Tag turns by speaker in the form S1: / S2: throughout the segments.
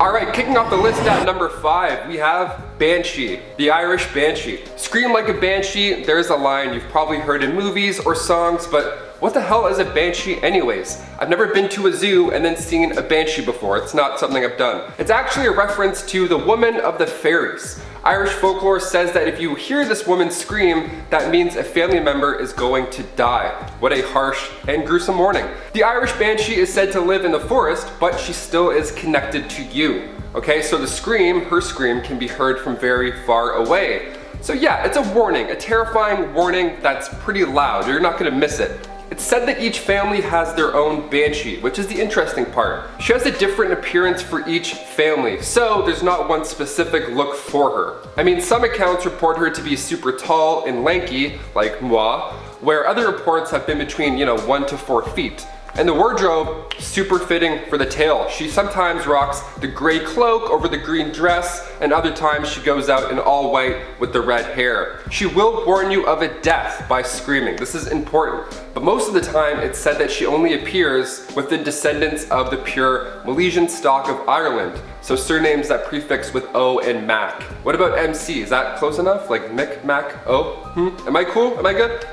S1: Alright, kicking off the list at number 5, we have banshee, the Irish banshee. Scream like a banshee, there's a line you've probably heard in movies or songs, but what the hell is a banshee anyways? I've never been to a zoo and then seen a banshee before. It's not something I've done. It's actually a reference to the woman of the fairies. Irish folklore says that if you hear this woman scream, that means a family member is going to die. What a harsh and gruesome warning. The Irish banshee is said to live in the forest, but she still is connected to you. Okay, so the scream, her scream, can be heard from very far away. So yeah, it's a warning, a terrifying warning that's pretty loud. You're not gonna miss it. It's said that each family has their own banshee, which is the interesting part. She has a different appearance for each family, so there's not one specific look for her. I mean, some accounts report her to be super tall and lanky, like moi, where other reports have been between, 1 to 4 feet. And the wardrobe, super fitting for the tale. She sometimes rocks the gray cloak over the green dress, and other times she goes out in all white with the red hair. She will warn you of a death by screaming. This is important. But most of the time, it's said that she only appears with the descendants of the pure Milesian stock of Ireland. So surnames that prefix with O and Mac. What about MC? Is that close enough? Like Mick, Mac, O? Am I cool? Am I good?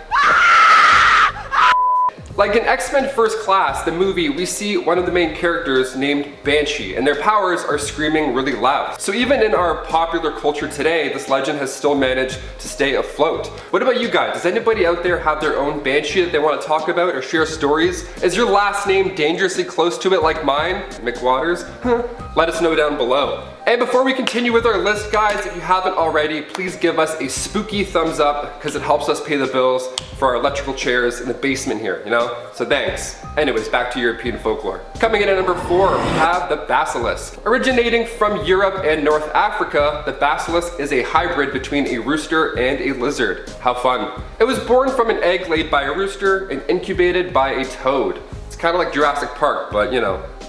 S1: Like in X-Men First Class, the movie, we see one of the main characters named Banshee, and their powers are screaming really loud. So even in our popular culture today, this legend has still managed to stay afloat. What about you guys? Does anybody out there have their own Banshee that they want to talk about or share stories? Is your last name dangerously close to it like mine, McWaters? Let us know down below. And before we continue with our list, guys, if you haven't already, please give us a spooky thumbs up because it helps us pay the bills for our electrical chairs in the basement here, So thanks. Anyways, back to European folklore. Coming in at number 4, we have the basilisk. Originating from Europe and North Africa, the basilisk is a hybrid between a rooster and a lizard. How fun. It was born from an egg laid by a rooster and incubated by a toad. It's kind of like Jurassic Park, but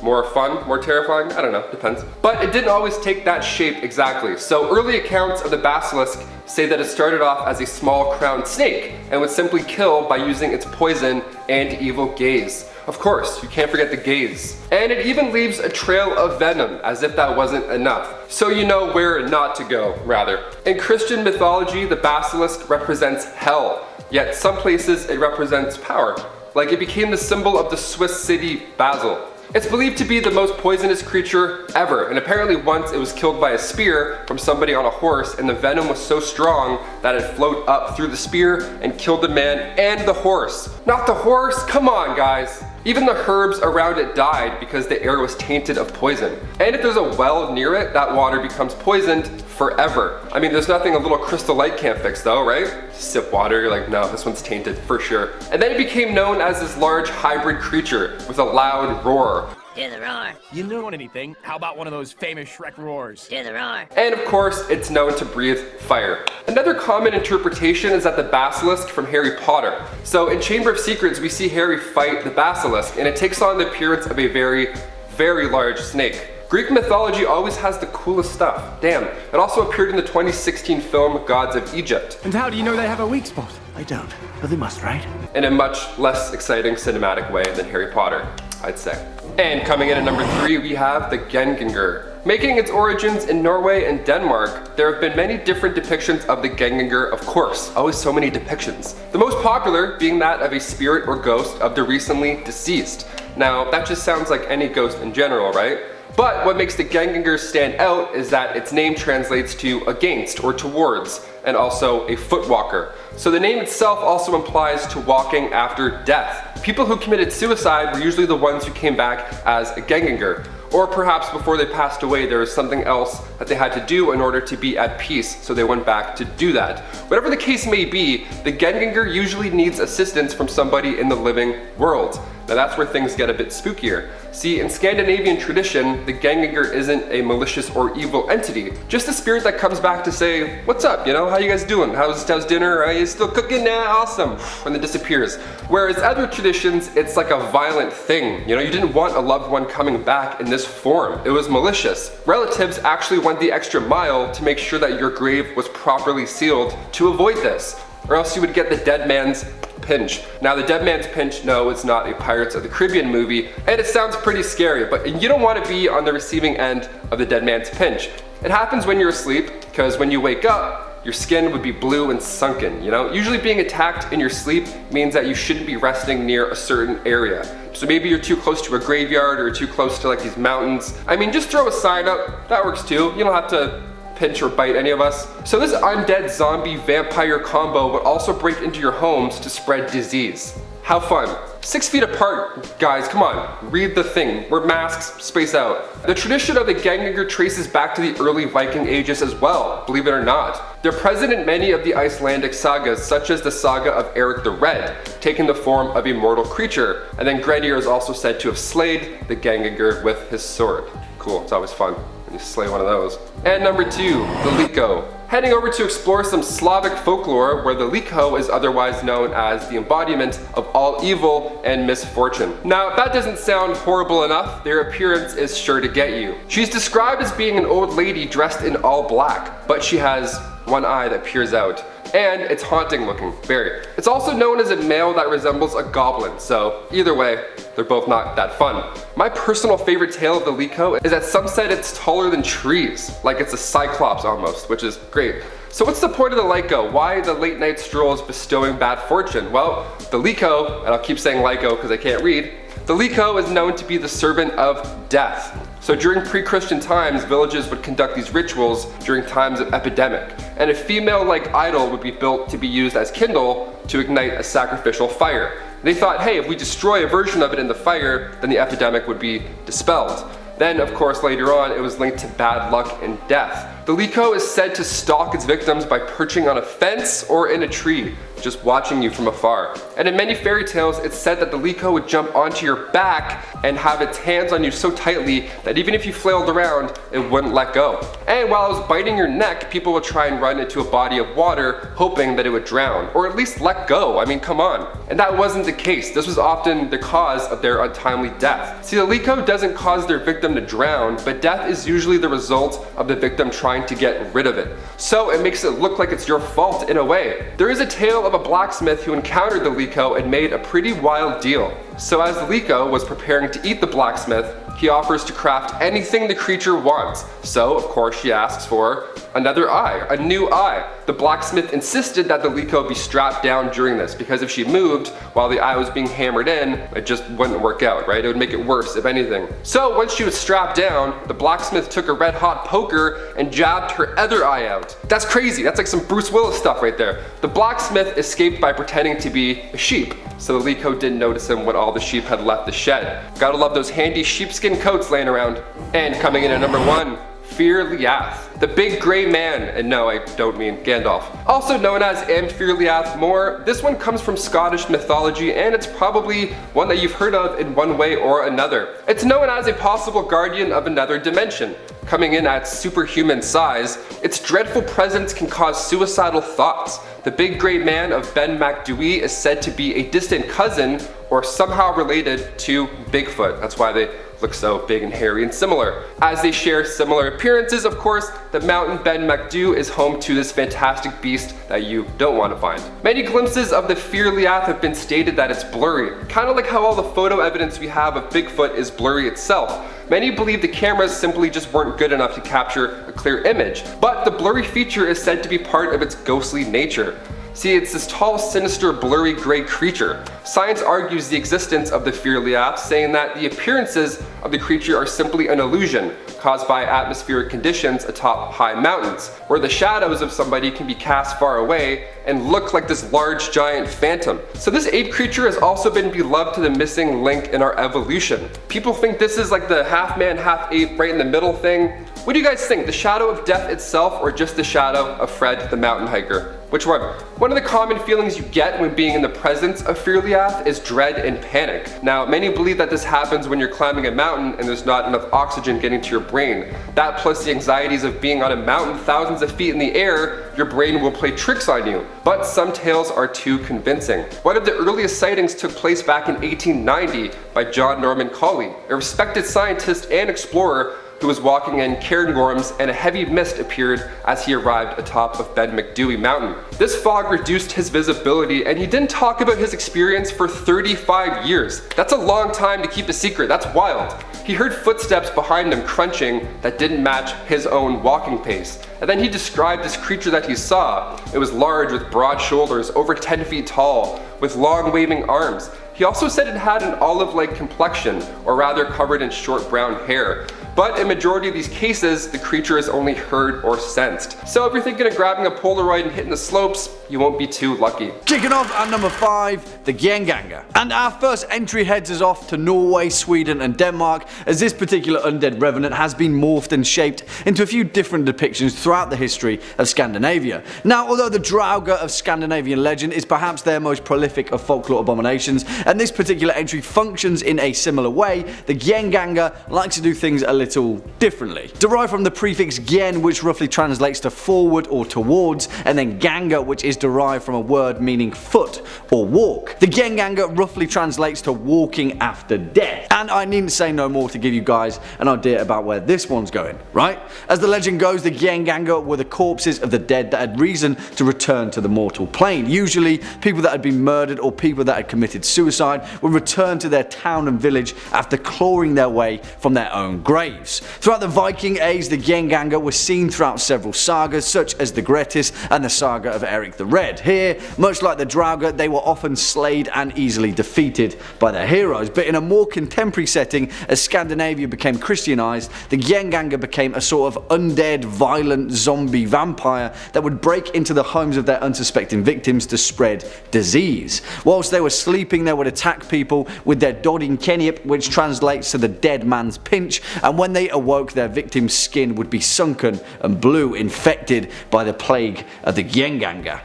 S1: more fun, more terrifying, I don't know, depends. But it didn't always take that shape exactly. So early accounts of the basilisk say that it started off as a small crowned snake and would simply kill by using its poison and evil gaze. Of course, you can't forget the gaze. And it even leaves a trail of venom, as if that wasn't enough. So you know where not to go, rather. In Christian mythology, the basilisk represents hell, yet some places it represents power. Like it became the symbol of the Swiss city Basel. It's believed to be the most poisonous creature ever, and apparently once it was killed by a spear from somebody on a horse, and the venom was so strong that it flowed up through the spear and killed the man and the horse. Not the horse? Come on, guys. Even the herbs around it died because the air was tainted of poison. And if there's a well near it, that water becomes poisoned forever. I mean, there's nothing a little crystal light can't fix though, right? Sip water, you're like, no, this one's tainted for sure. And then it became known as this large hybrid creature with a loud roar.
S2: Do the roar.
S3: You don't want anything. How about one of those famous Shrek roars?
S2: Do the roar.
S1: And of course, it's known to breathe fire. Another common interpretation is that the basilisk from Harry Potter. So in Chamber of Secrets, we see Harry fight the basilisk, and it takes on the appearance of a very, very large snake. Greek mythology always has the coolest stuff. Damn. It also appeared in the 2016 film Gods of Egypt.
S3: And how do you know they have a weak spot?
S4: I don't, but they must, right?
S1: In a much less exciting cinematic way than Harry Potter, I'd say. And coming in at number 3, we have the Genganga. Making its origins in Norway and Denmark, there have been many different depictions of the Genganga, of course. Always so many depictions. The most popular being that of a spirit or ghost of the recently deceased. Now, that just sounds like any ghost in general, right? But what makes the Genganga stand out is that its name translates to against or towards, and also a footwalker. So the name itself also implies to walking after death. People who committed suicide were usually the ones who came back as a Genganga. Or perhaps before they passed away, there was something else that they had to do in order to be at peace, so they went back to do that. Whatever the case may be, the Genganga usually needs assistance from somebody in the living world. Now that's where things get a bit spookier. See, in Scandinavian tradition, the Genganga isn't a malicious or evil entity, just a spirit that comes back to say, what's up, how you guys doing? How's dinner? Are you still cooking? Awesome, when it disappears. Whereas other traditions, it's like a violent thing. You didn't want a loved one coming back in this form. It was malicious. Relatives actually went the extra mile to make sure that your grave was properly sealed to avoid this. Or else you would get the dead man's pinch. Now the Dead Man's Pinch, no, it's not a Pirates of the Caribbean movie, and it sounds pretty scary, but you don't want to be on the receiving end of the Dead Man's Pinch. It happens when you're asleep, because when you wake up, your skin would be blue and sunken, you know? Usually being attacked in your sleep means that you shouldn't be resting near a certain area. So maybe you're too close to a graveyard or too close to like these mountains. I mean, just throw a sign up, that works too. You don't have to pinch or bite any of us. So this undead zombie vampire combo would also break into your homes to spread disease. How fun. 6 feet apart, guys, come on, read the thing. Wear masks, space out. The tradition of the Genganga traces back to the early Viking ages as well, believe it or not. They're present in many of the Icelandic sagas, such as the saga of Eric the Red, taking the form of a mortal creature. And then Grendir is also said to have slayed the Genganga with his sword. Cool, it's always fun when you slay one of those. And number 2, the Licho. Heading over to explore some Slavic folklore where the Licho is otherwise known as the embodiment of all evil and misfortune. Now, if that doesn't sound horrible enough, their appearance is sure to get you. She's described as being an old lady dressed in all black, but she has one eye that peers out. And it's haunting looking, very. It's also known as a male that resembles a goblin, so either way, they're both not that fun. My personal favorite tale of the Licho is that some said it's taller than trees, like it's a cyclops almost, which is great. So what's the point of the Licho? Why the late night strolls bestowing bad fortune? Well, the Licho, and I'll keep saying Licho because I can't read, the Licho is known to be the servant of death. So during pre-Christian times, villages would conduct these rituals during times of epidemic, and a female-like idol would be built to be used as kindle to ignite a sacrificial fire. They thought, hey, if we destroy a version of it in the fire, then the epidemic would be dispelled. Then, of course, later on, it was linked to bad luck and death. The Licho is said to stalk its victims by perching on a fence or in a tree, just watching you from afar. And in many fairy tales, it's said that the Licho would jump onto your back and have its hands on you so tightly that even if you flailed around, it wouldn't let go. And while it was biting your neck, people would try and run into a body of water, hoping that it would drown, or at least let go. I mean, come on. And that wasn't the case. This was often the cause of their untimely death. See, the Licho doesn't cause their victim to drown, but death is usually the result of the victim trying to get rid of it. So it makes it look like it's your fault in a way. There is a tale of a blacksmith who encountered the Licho and made a pretty wild deal. So as the Licho was preparing to eat the blacksmith, he offers to craft anything the creature wants. So, of course, she asks for another eye, a new eye. The blacksmith insisted that the Licho be strapped down during this, because if she moved while the eye was being hammered in, it just wouldn't work out, right? It would make it worse, if anything. So once she was strapped down, the blacksmith took a red-hot poker and jabbed her other eye out. That's crazy. That's like some Bruce Willis stuff right there. The blacksmith escaped by pretending to be a sheep, so the Licho didn't notice him when all the sheep had left the shed. Gotta love those handy sheepskin coats laying around. And coming in at number 1, Fear Liath, the big gray man, and no, I don't mean Gandalf. Also known as Fear Liath more, this one comes from Scottish mythology, and it's probably one that you've heard of in one way or another. It's known as a possible guardian of another dimension. Coming in at superhuman size, its dreadful presence can cause suicidal thoughts. The big gray man of Ben Macdui is said to be a distant cousin or somehow related to Bigfoot. That's why they look so big and hairy and similar. As they share similar appearances, of course, the mountain Ben Macdui is home to this fantastic beast that you don't want to find. Many glimpses of the Fear Liath have been stated that it's blurry, kind of like how all the photo evidence we have of Bigfoot is blurry itself. Many believe the cameras simply just weren't good enough to capture a clear image, but the blurry feature is said to be part of its ghostly nature. See, it's this tall, sinister, blurry gray creature. Science argues the existence of the Fear Liath, saying that the appearances of the creature are simply an illusion caused by atmospheric conditions atop high mountains, where the shadows of somebody can be cast far away and look like this large giant phantom. So this ape creature has also been beloved to the missing link in our evolution. People think this is like the half man, half ape right in the middle thing. What do you guys think? The shadow of death itself, or just the shadow of Fred the mountain hiker? Which one? One of the common feelings you get when being in the presence of Fear Liath is dread and panic. Now, many believe that this happens when you're climbing a mountain and there's not enough oxygen getting to your brain. That plus the anxieties of being on a mountain thousands of feet in the air, your brain will play tricks on you. But some tales are too convincing. One of the earliest sightings took place back in 1890 by John Norman Collie, a respected scientist and explorer who was walking in cairngorms, and a heavy mist appeared as he arrived atop of Ben Macdui Mountain. This fog reduced his visibility, and he didn't talk about his experience for 35 years. That's a long time to keep a secret. That's wild. He heard footsteps behind him crunching that didn't match his own walking pace. And then he described this creature that he saw. It was large with broad shoulders, over 10 feet tall, with long waving arms. He also said it had an olive-like complexion, or rather covered in short brown hair. But in majority of these cases, the creature is only heard or sensed. So if you're thinking of grabbing a Polaroid and hitting the slopes, you won't be too lucky.
S2: Kicking off at number 5, the Genganga. And our first entry heads us off to Norway, Sweden and Denmark, as this particular undead revenant has been morphed and shaped into a few different depictions throughout the history of Scandinavia. Now, although the Draugr of Scandinavian legend is perhaps their most prolific of folklore abominations, and this particular entry functions in a similar way, the Genganga likes to do things a little differently. Derived from the prefix gen, which roughly translates to forward or towards, and then ganga, which is derived from a word meaning foot or walk. The Genganga roughly translates to walking after death. And I needn't say no more to give you guys an idea about where this one's going, right? As the legend goes, the Genganga were the corpses of the dead that had reason to return to the mortal plane. Usually people that had been murdered or people that had committed suicide would return to their town and village after clawing their way from their own graves. Throughout the Viking age, the Genganga were seen throughout several sagas such as the Grettis and the saga of Eric the Red. Here, much like the Draugr, they were often slayed and easily defeated by their heroes, but in a more contemporary setting, as Scandinavia became Christianized, the Genganga became a sort of undead, violent zombie vampire that would break into the homes of their unsuspecting victims to spread disease. Whilst they were sleeping, they would attack people with their dodin keniep, which translates to the dead man's pinch, and when they awoke, their victim's skin would be sunken and blue, infected by the plague of the Genganga.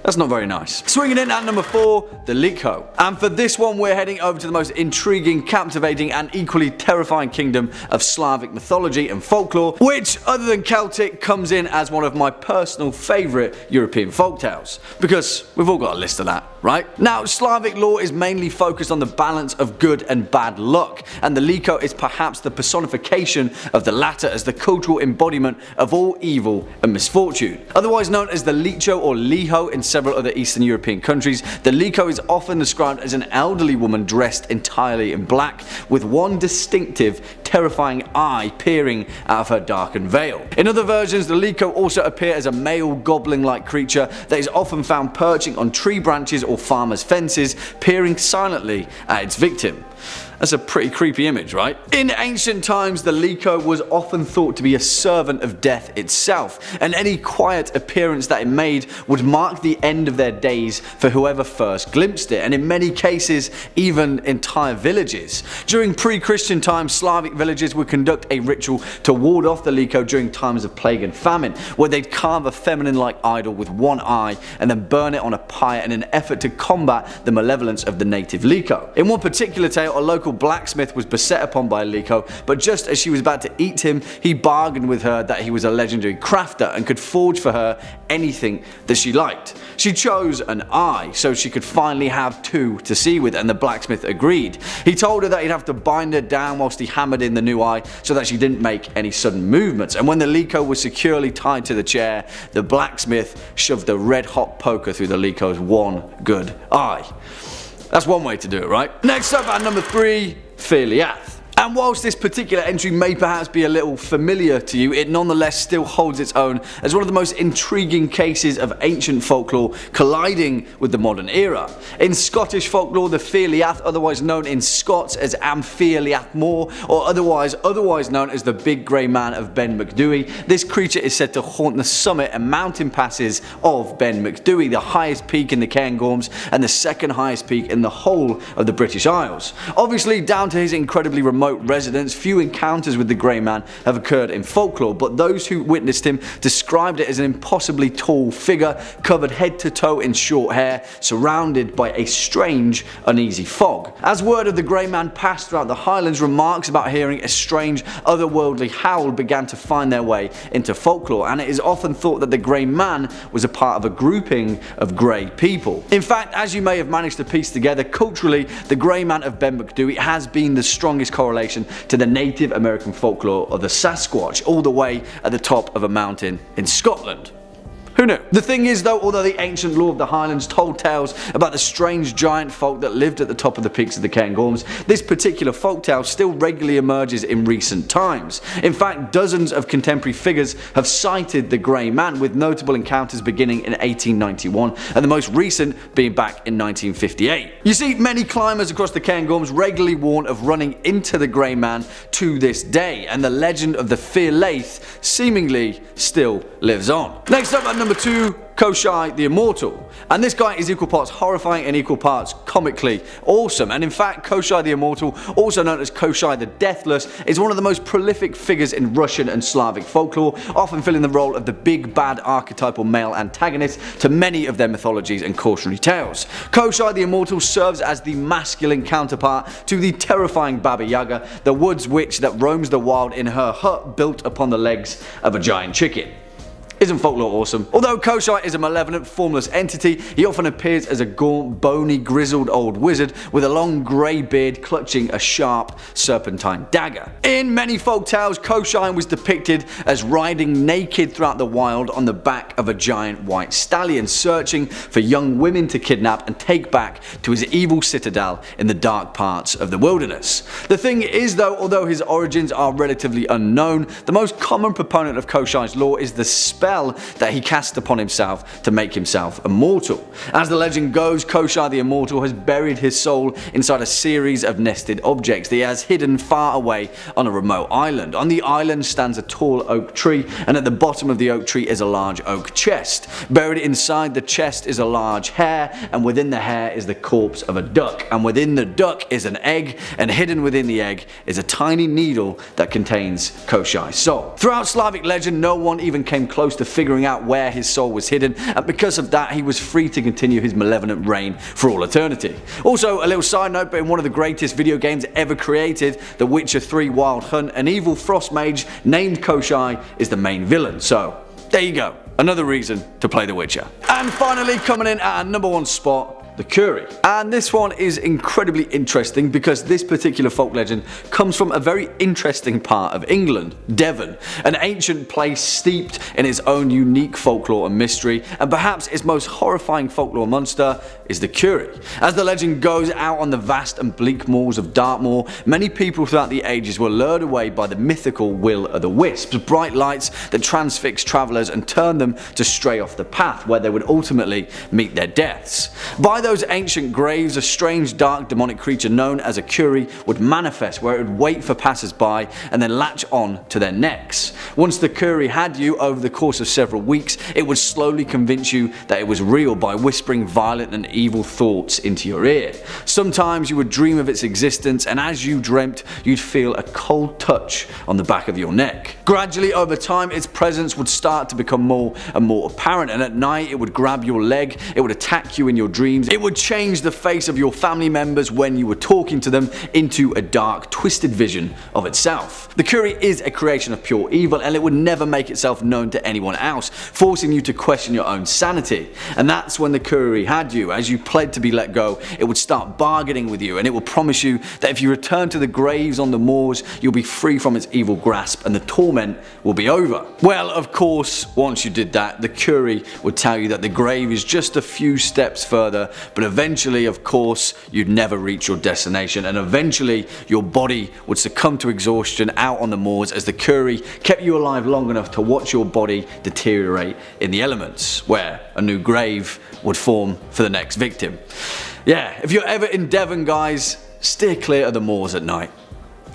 S2: That's not very nice. Swinging in at number 4, the Licho. And for this one, we're heading over to the most intriguing, captivating and equally terrifying kingdom of Slavic mythology and folklore, which, other than Celtic, comes in as one of my personal favourite European folktales. Because we've all got a list of that, right? Now, Slavic lore is mainly focused on the balance of good and bad luck, and the Licho is perhaps the personification of the latter as the cultural embodiment of all evil and misfortune. Otherwise known as the Licho or Liho in several other Eastern European countries, the Licho is often described as an elderly woman dressed entirely in black, with one distinctive, terrifying eye peering out of her darkened veil. In other versions, the Licho also appear as a male goblin-like creature that is often found perching on tree branches or farmers' fences, peering silently at its victim. That's a pretty creepy image, right? In ancient times, the Licho was often thought to be a servant of death itself, and any quiet appearance that it made would mark the end of their days for whoever first glimpsed it, and in many cases, even entire villages. During pre-Christian times, Slavic villages would conduct a ritual to ward off the Licho during times of plague and famine, where they'd carve a feminine-like idol with one eye and then burn it on a pyre in an effort to combat the malevolence of the native Licho. In one particular tale, a local blacksmith was beset upon by a Licho, but just as she was about to eat him, he bargained with her that he was a legendary crafter and could forge for her anything that she liked. She chose an eye, so she could finally have two to see with, and the blacksmith agreed. He told her that he'd have to bind her down whilst he hammered in the new eye so that she didn't make any sudden movements, and when the Licho was securely tied to the chair, the blacksmith shoved a red-hot poker through the Licho's one good eye. That's one way to do it, right? Next up at number 3, liath. And whilst this particular entry may perhaps be a little familiar to you, it nonetheless still holds its own as one of the most intriguing cases of ancient folklore colliding with the modern era. In Scottish folklore, the liath, otherwise known in Scots as Amphir liath Mór, or otherwise known as the Big Grey Man of Ben Macdui, this creature is said to haunt the summit and mountain passes of Ben Macdui, the highest peak in the Cairngorms and the second highest peak in the whole of the British Isles. Obviously, down to his incredibly remote residence, few encounters with the Grey Man have occurred in folklore, but those who witnessed him described it as an impossibly tall figure, covered head to toe in short hair, surrounded by a strange, uneasy fog. As word of the Grey Man passed throughout the Highlands, remarks about hearing a strange, otherworldly howl began to find their way into folklore, and it is often thought that the Grey Man was a part of a grouping of grey people. In fact, as you may have managed to piece together, culturally, the Grey Man of Ben Macdui has been the strongest correlation relation to the Native American folklore of the Sasquatch, all the way at the top of a mountain in Scotland. Who knew? The thing is though, although the ancient lore of the Highlands told tales about the strange giant folk that lived at the top of the peaks of the Cairngorms, this particular folktale still regularly emerges in recent times. In fact, dozens of contemporary figures have cited the Grey Man, with notable encounters beginning in 1891 and the most recent being back in 1958. You see, many climbers across the Cairngorms regularly warn of running into the Grey Man to this day, and the legend of the liath seemingly still lives on. Next up at number 2, Koshai the Immortal. And this guy is equal parts horrifying and equal parts comically awesome. And in fact, Koshai the Immortal, also known as Koshai the Deathless, is one of the most prolific figures in Russian and Slavic folklore, often filling the role of the big bad archetypal male antagonist to many of their mythologies and cautionary tales. Koshai the Immortal serves as the masculine counterpart to the terrifying Baba Yaga, the woods witch that roams the wild in her hut built upon the legs of a giant chicken. Isn't folklore awesome? Although Koshai is a malevolent, formless entity, he often appears as a gaunt, bony, grizzled old wizard with a long grey beard clutching a sharp, serpentine dagger. In many folk tales, Koshai was depicted as riding naked throughout the wild on the back of a giant white stallion, searching for young women to kidnap and take back to his evil citadel in the dark parts of the wilderness. The thing is though, although his origins are relatively unknown, the most common proponent of Koshai's lore is the spell that he cast upon himself to make himself immortal. As the legend goes, Koshai the Immortal has buried his soul inside a series of nested objects that he has hidden far away on a remote island. On the island stands a tall oak tree, and at the bottom of the oak tree is a large oak chest. Buried inside the chest is a large hare, and within the hare is the corpse of a duck, and within the duck is an egg, and hidden within the egg is a tiny needle that contains Koshai's soul. Throughout Slavic legend, no one even came close to figuring out where his soul was hidden, and because of that he was free to continue his malevolent reign for all eternity. Also, a little side note, but in one of the greatest video games ever created, The Witcher 3 Wild Hunt, an evil frost mage named Koshai is the main villain. So there you go, another reason to play The Witcher. And finally, coming in at our number 1 spot, the curie. And this one is incredibly interesting because this particular folk legend comes from a very interesting part of England, Devon, an ancient place steeped in its own unique folklore and mystery, and perhaps its most horrifying folklore monster is the curie. As the legend goes, out on the vast and bleak moors of Dartmoor, many people throughout the ages were lured away by the mythical will o' the wisps, bright lights that transfix travellers and turn them to stray off the path where they would ultimately meet their deaths. By those ancient graves, a strange dark demonic creature known as a curie would manifest, where it would wait for passers-by and then latch on to their necks. Once the curie had you over the course of several weeks, it would slowly convince you that it was real by whispering violent and evil thoughts into your ear. Sometimes you would dream of its existence, and as you dreamt, you'd feel a cold touch on the back of your neck. Gradually over time, its presence would start to become more and more apparent, and at night it would grab your leg, it would attack you in your dreams, it would change the face of your family members when you were talking to them into a dark, twisted vision of itself. The curie is a creation of pure evil, and it would never make itself known to anyone else, forcing you to question your own sanity. And that's when the curie had you. As you pled to be let go, it would start bargaining with you, and it will promise you that if you return to the graves on the moors, you'll be free from its evil grasp and the torment will be over. Well, of course, once you did that, the curie would tell you that the grave is just a few steps further, but eventually, of course, you'd never reach your destination, and eventually your body would succumb to exhaustion out on the moors as the curie kept you alive long enough to watch your body deteriorate in the elements, where a new grave would form for the next victim. Yeah, if you're ever in Devon, guys, steer clear of the moors at night.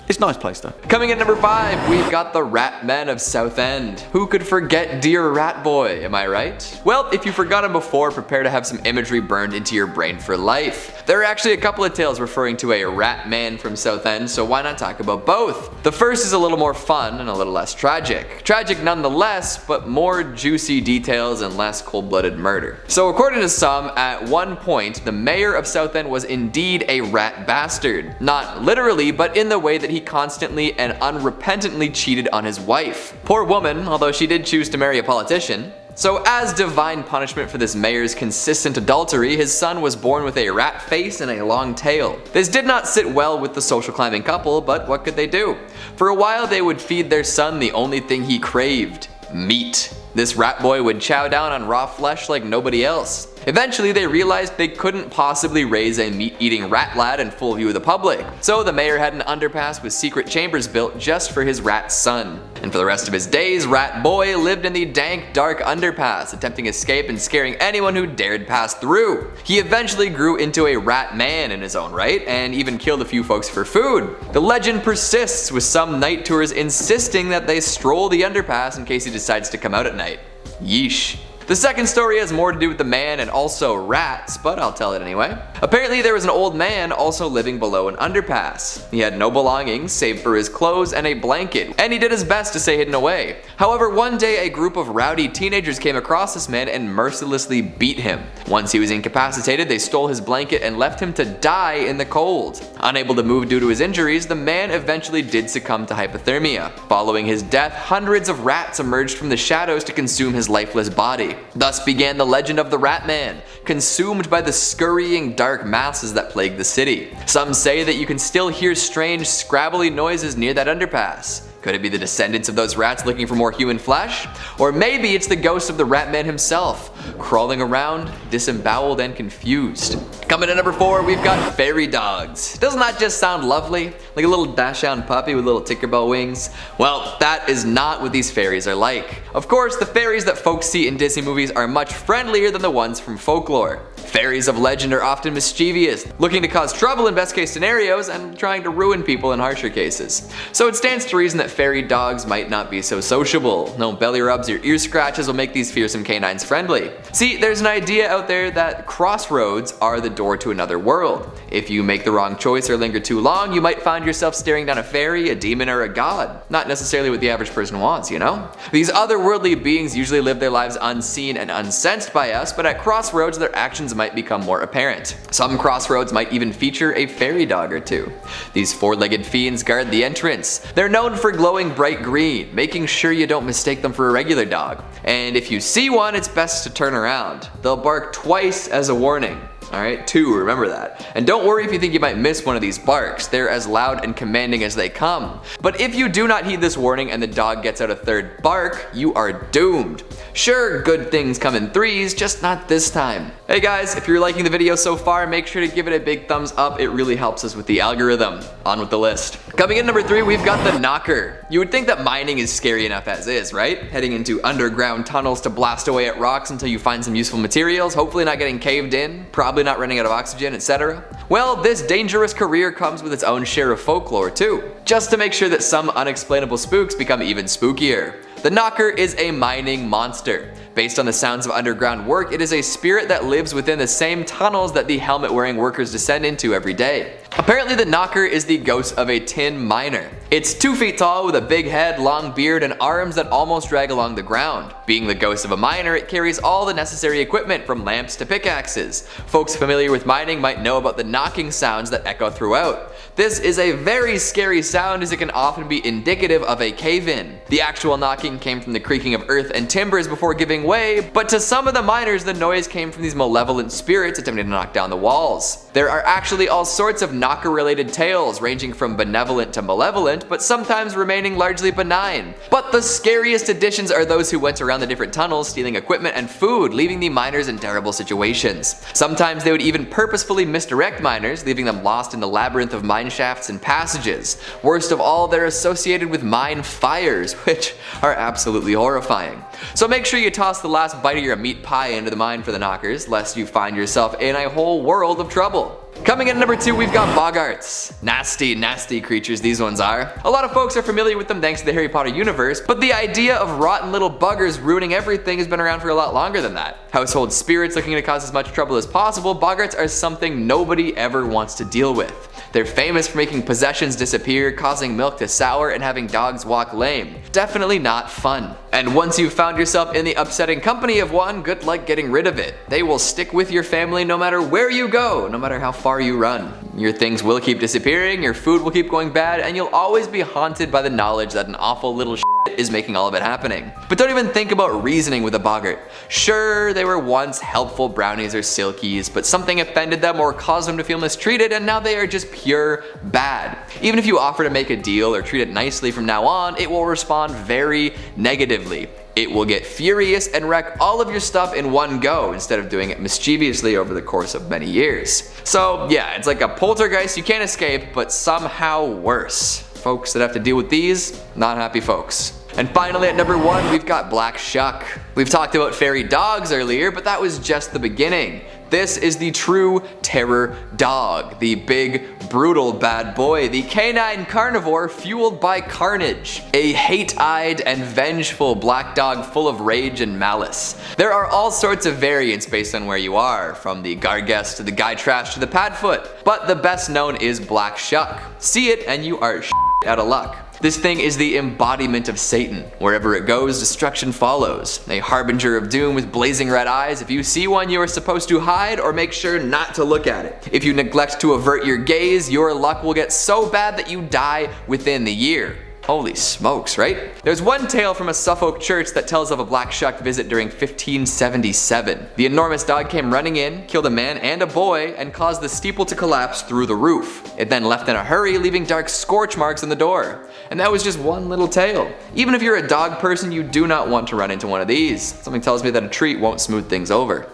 S2: It's a nice place though.
S5: Coming in number 5, we've got the Rat Men of Southend. Who could forget Dear Rat Boy, am I right? Well, if you forgot him before, prepare to have some imagery burned into your brain for life. There are actually a couple of tales referring to a rat man from Southend, so why not talk about both? The first is a little more fun and a little less tragic. Tragic nonetheless, but more juicy details and less cold-blooded murder. So according to some, at one point, the mayor of Southend was indeed a rat bastard. Not literally, but in the way that he constantly and unrepentantly cheated on his wife. Poor woman, although she did choose to marry a politician. So as divine punishment for this mayor's consistent adultery, his son was born with a rat face and a long tail. This did not sit well with the social climbing couple, but what could they do? For a while they would feed their son the only thing he craved: meat. This rat boy would chow down on raw flesh like nobody else. Eventually they realized they couldn't possibly raise a meat-eating rat lad in full view of the public, so the mayor had an underpass with secret chambers built just for his rat son. And for the rest of his days, Rat Boy lived in the dank, dark underpass, attempting escape and scaring anyone who dared pass through. He eventually grew into a rat man in his own right, and even killed a few folks for food. The legend persists, with some night tours insisting that they stroll the underpass in case he decides to come out at night. Yeesh. The second story has more to do with the man and also rats, but I'll tell it anyway. Apparently there was an old man also living below an underpass. He had no belongings save for his clothes and a blanket, and he did his best to stay hidden away. However, one day a group of rowdy teenagers came across this man and mercilessly beat him. Once he was incapacitated, they stole his blanket and left him to die in the cold. Unable to move due to his injuries, the man eventually did succumb to hypothermia. Following his death, hundreds of rats emerged from the shadows to consume his lifeless body. Thus began the legend of the Rat Man, consumed by the scurrying dark masses that plague the city. Some say that you can still hear strange scrabbly noises near that underpass. Could it be the descendants of those rats looking for more human flesh? Or maybe it's the ghost of the Rat Man himself, crawling around, disemboweled and confused. Coming in number 4, we've got fairy dogs. Doesn't that just sound lovely? Like a little dachshund puppy with little Tinkerbell wings? Well, that is not what these fairies are like. Of course, the fairies that folks see in Disney movies are much friendlier than the ones from folklore. Fairies of legend are often mischievous, looking to cause trouble in best case scenarios and trying to ruin people in harsher cases. So it stands to reason that fairy dogs might not be so sociable. No belly rubs or ear scratches will make these fearsome canines friendly. See, there's an idea out there that crossroads are the door to another world. If you make the wrong choice or linger too long, you might find yourself staring down a fairy, a demon, or a god. Not necessarily what the average person wants, you know? These otherworldly beings usually live their lives unseen and unsensed by us, but at crossroads their actions might become more apparent. Some crossroads might even feature a fairy dog or two. These four-legged fiends guard the entrance. They're known for glowing bright green, making sure you don't mistake them for a regular dog. And if you see one, it's best to turn around. They'll bark twice as a warning. Alright, 2, remember that. And don't worry if you think you might miss one of these barks, they're as loud and commanding as they come. But if you do not heed this warning and the dog gets out a third bark, you are doomed. Sure, good things come in threes, just not this time. Hey guys, if you're liking the video so far, make sure to give it a big thumbs up, it really helps us with the algorithm. On with the list. Coming in number 3, we've got the knocker. You would think that mining is scary enough as is, right? Heading into underground tunnels to blast away at rocks until you find some useful materials, hopefully not getting caved in, probably not running out of oxygen, etc. Well, this dangerous career comes with its own share of folklore too, just to make sure that some unexplainable spooks become even spookier. The knocker is a mining monster. Based on the sounds of underground work, it is a spirit that lives within the same tunnels that the helmet-wearing workers descend into every day. Apparently the knocker is the ghost of a tin miner. It's 2 feet tall with a big head, long beard, and arms that almost drag along the ground. Being the ghost of a miner, it carries all the necessary equipment from lamps to pickaxes. Folks familiar with mining might know about the knocking sounds that echo throughout. This is a very scary sound as it can often be indicative of a cave-in. The actual knocking came from the creaking of earth and timbers before giving way, but to some of the miners the noise came from these malevolent spirits attempting to knock down the walls. There are actually all sorts of knocker-related tales, ranging from benevolent to malevolent, but sometimes remaining largely benign. But the scariest additions are those who went around the different tunnels stealing equipment and food, leaving the miners in terrible situations. Sometimes they would even purposefully misdirect miners, leaving them lost in the labyrinth of mine shafts and passages. Worst of all, they're associated with mine fires, which are absolutely horrifying. So make sure you toss the last bite of your meat pie into the mine for the knockers, lest you find yourself in a whole world of trouble. Coming in at number 2, we've got Bogarts. Nasty, nasty creatures these ones are. A lot of folks are familiar with them thanks to the Harry Potter universe, but the idea of rotten little buggers ruining everything has been around for a lot longer than that. Household spirits looking to cause as much trouble as possible, Bogarts are something nobody ever wants to deal with. They're famous for making possessions disappear, causing milk to sour, and having dogs walk lame. Definitely not fun. And once you've found yourself in the upsetting company of one, good luck getting rid of it. They will stick with your family no matter where you go, no matter how far you run. Your things will keep disappearing, your food will keep going bad, and you'll always be haunted by the knowledge that an awful little is making all of it happening. But don't even think about reasoning with a boggart. Sure, they were once helpful brownies or silkies, but something offended them or caused them to feel mistreated, and now they are just pure bad. Even if you offer to make a deal or treat it nicely from now on, it will respond very negatively. It will get furious and wreck all of your stuff in one go instead of doing it mischievously over the course of many years. So yeah, it's like a poltergeist you can't escape, but somehow worse. Folks that have to deal with these, not happy folks. And finally at number 1, we've got black shuck. We've talked about fairy dogs earlier, but that was just the beginning. This is the true terror dog, the big, brutal bad boy, the canine carnivore fueled by carnage, a hate-eyed and vengeful black dog full of rage and malice. There are all sorts of variants based on where you are, from the gargess to the guy trash to the padfoot, but the best known is black shuck. See it and you are out of luck. This thing is the embodiment of Satan. Wherever it goes, destruction follows. A harbinger of doom with blazing red eyes. If you see one, you are supposed to hide or make sure not to look at it. If you neglect to avert your gaze, your luck will get so bad that you die within the year. Holy smokes, right? There's one tale from a Suffolk church that tells of a black shuck visit during 1577. The enormous dog came running in, killed a man and a boy, and caused the steeple to collapse through the roof. It then left in a hurry, leaving dark scorch marks on the door. And that was just one little tale. Even if you're a dog person, you do not want to run into one of these. Something tells me that a treat won't smooth things over.